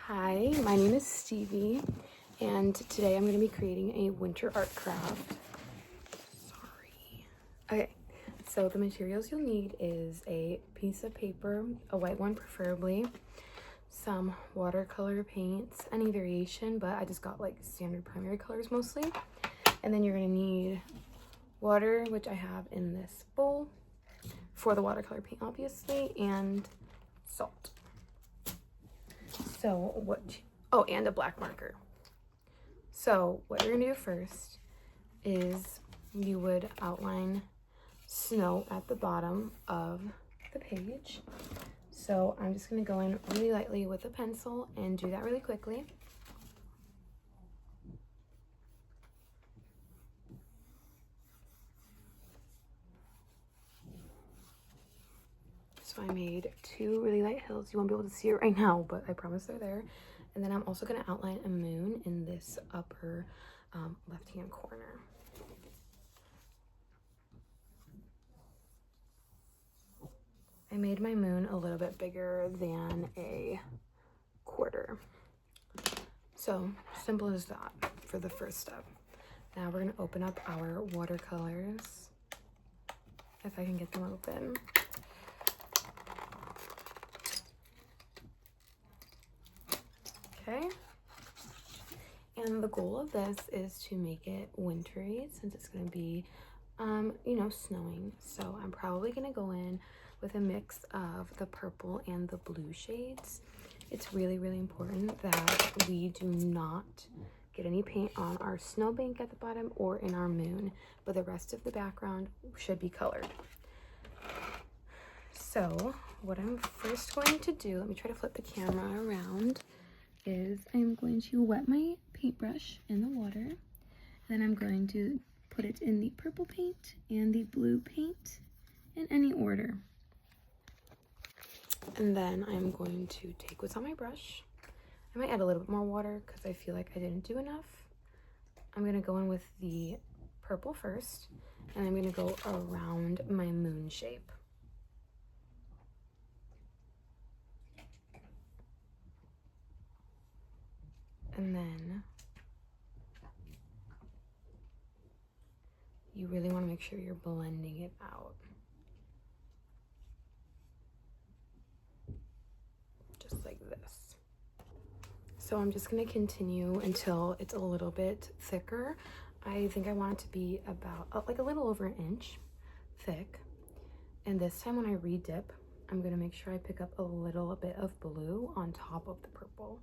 Hi, my name is Stevie, and today I'm going to be creating a winter art craft. Sorry. Okay, so the materials you'll need is a piece of paper, a white one preferably, some watercolor paints, any variation, but I just got like standard primary colors mostly. And then you're going to need water, which I have in this bowl for the watercolor paint obviously, and salt. So and a black marker. So what you're gonna do first is you would outline snow at the bottom of the page. So I'm just gonna go in really lightly with a pencil and do that really quickly. So I made two really light hills. You won't be able to see it right now, but I promise they're there. And then I'm also going to outline a moon in this upper left-hand corner. I made my moon a little bit bigger than a quarter. So simple as that for the first step. Now we're going to open up our watercolors, if I can get them open. Okay, and the goal of this is to make it wintry since it's going to be, snowing. So I'm probably going to go in with a mix of the purple and the blue shades. It's really, really important that we do not get any paint on our snowbank at the bottom or in our moon, but the rest of the background should be colored. So what I'm first going to do, let me try to flip the camera around, is I'm going to wet my paintbrush in the water. Then I'm going to put it in the purple paint and the blue paint in any order. And then I'm going to take what's on my brush. I might add a little bit more water because I feel like I didn't do enough. I'm going to go in with the purple first, and I'm going to go around my moon shape. And then you really want to make sure you're blending it out. Just like this. So I'm just going to continue until it's a little bit thicker. I think I want it to be about like a little over an inch thick. And this time when I re-dip, I'm going to make sure I pick up a little bit of blue on top of the purple.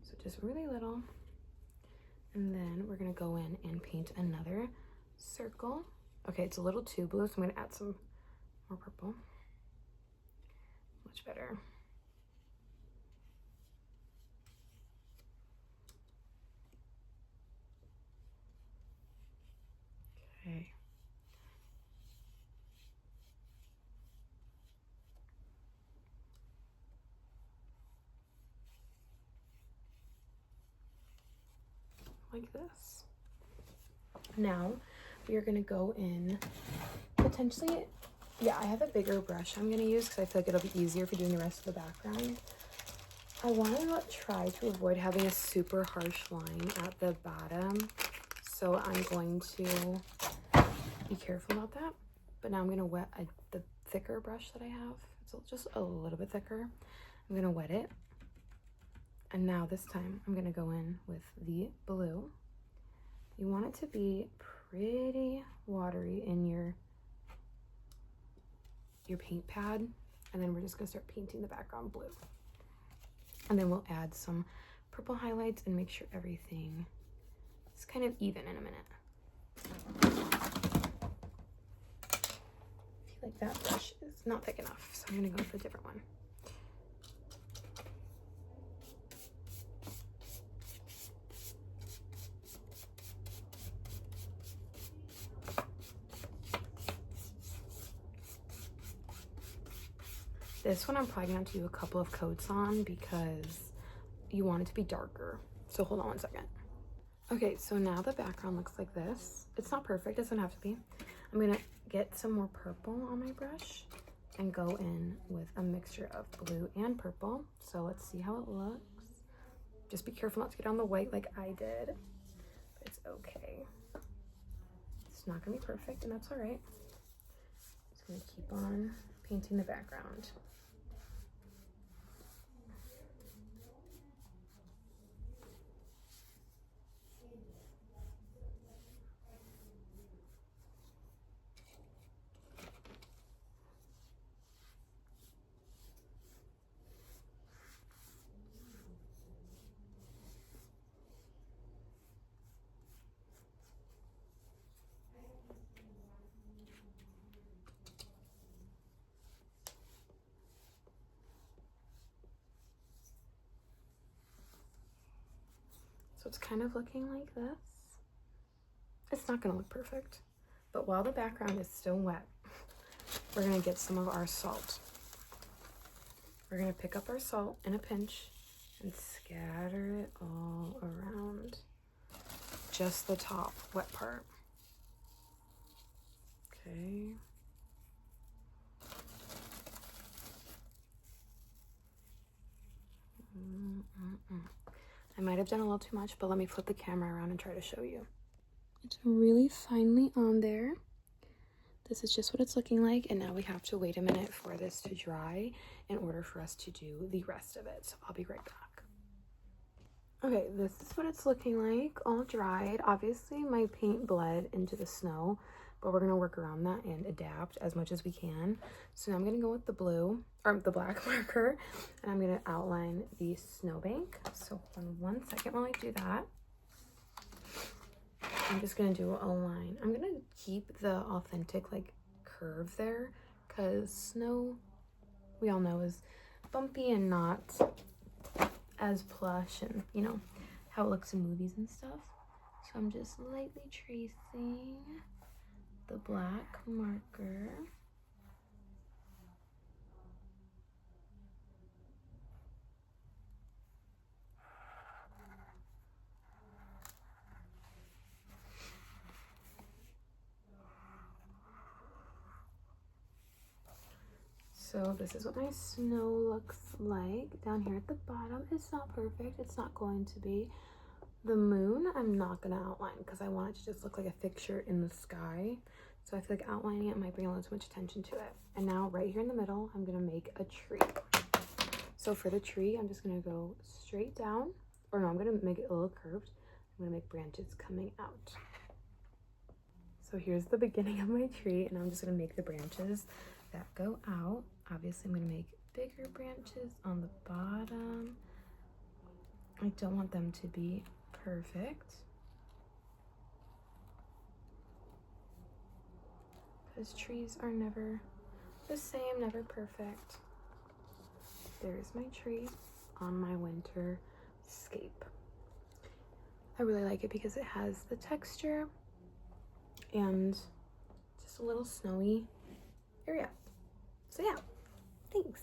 So just really little. And then we're going to go in and paint another circle. Okay, it's a little too blue, so I'm going to add some more purple. Much better. Okay. Like this. Now we are going to go in potentially, I have a bigger brush I'm going to use because I feel like it'll be easier for doing the rest of the background. I want to try to avoid having a super harsh line at the bottom, so I'm going to be careful about that. But now I'm going to wet the thicker brush that I have. It's just a little bit thicker. I'm going to wet it. And now this time I'm going to go in with the blue. You want it to be pretty watery in your paint pad. And then we're just going to start painting the background blue. And then we'll add some purple highlights and make sure everything is kind of even in a minute. I feel like that brush is not thick enough, so I'm going to go with a different one. This one I'm probably going to do a couple of coats on because you want it to be darker. So hold on one second. Okay, so now the background looks like this. It's not perfect, it doesn't have to be. I'm going to get some more purple on my brush and go in with a mixture of blue and purple. So let's see how it looks. Just be careful not to get on the white like I did. But it's okay. It's not gonna be perfect, and that's all right. Just gonna keep on painting the background. So it's kind of looking like this. It's not gonna look perfect, but while the background is still wet, we're gonna get some of our salt. We're gonna pick up our salt in a pinch and scatter it all around. Just the top wet part. Okay. I might have done a little too much, but let me flip the camera around and try to show you. It's really finely on there. This is just what it's looking like, and now we have to wait a minute for this to dry in order for us to do the rest of it. So I'll be right back. Okay, this is what it's looking like, all dried. Obviously, my paint bled into the snow, but we're gonna work around that and adapt as much as we can. So now I'm gonna go with the blue, or the black marker, and I'm gonna outline the snowbank. So hold on 1 second while I do that. I'm just gonna do a line. I'm gonna keep the authentic like curve there, because snow, we all know, is bumpy and not as plush, and you know how it looks in movies and stuff. So I'm just lightly tracing the black marker. So this is what my snow looks like down here at the bottom. It's not perfect. It's not going to be. The moon, I'm not going to outline because I want it to just look like a fixture in the sky. So I feel like outlining it might bring a little too much attention to it. And now right here in the middle, I'm going to make a tree. So for the tree, I'm just going to go straight down. Or no, I'm going to make it a little curved. I'm going to make branches coming out. So here's the beginning of my tree, and I'm just going to make the branches that go out. Obviously, I'm going to make bigger branches on the bottom. I don't want them to be perfect, because trees are never the same, never perfect. There's my tree on my winter scape. I really like it because it has the texture and just a little snowy area. So yeah, thanks.